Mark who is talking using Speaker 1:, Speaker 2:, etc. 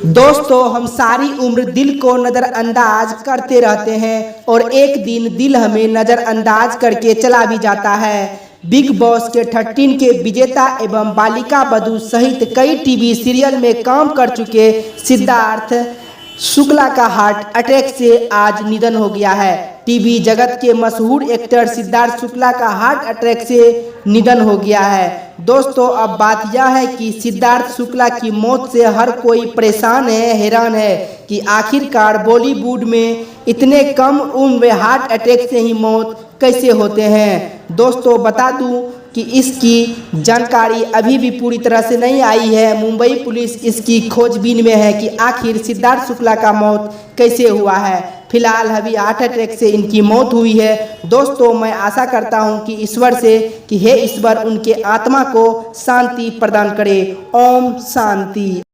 Speaker 1: दोस्तों, हम सारी उम्र दिल को नज़रअंदाज करते रहते हैं और एक दिन दिल हमें नज़रअंदाज करके चला भी जाता है। बिग बॉस के 13 के विजेता एवं बालिका बधू सहित कई टीवी सीरियल में काम कर चुके सिद्धार्थ शुक्ला का हार्ट अटैक से आज निधन हो गया है। टीवी जगत के मशहूर एक्टर सिद्धार्थ शुक्ला का हार्ट अटैक से निधन हो गया है। दोस्तों, अब बात यह है कि सिद्धार्थ शुक्ला की मौत से हर कोई परेशान है, हैरान है कि आखिरकार बॉलीवुड में इतने कम उम्र में हार्ट अटैक से ही मौत कैसे होते हैं। दोस्तों, बता दूं कि इसकी जानकारी अभी भी पूरी तरह से नहीं आई है। मुंबई पुलिस इसकी खोजबीन में है कि आखिर सिद्धार्थ शुक्ला का मौत कैसे हुआ है। फिलहाल अभी हार्ट अटैक से इनकी मौत हुई है। दोस्तों, मैं आशा करता हूं कि ईश्वर से कि हे ईश्वर उनके आत्मा को शांति प्रदान करे। ओम शांति।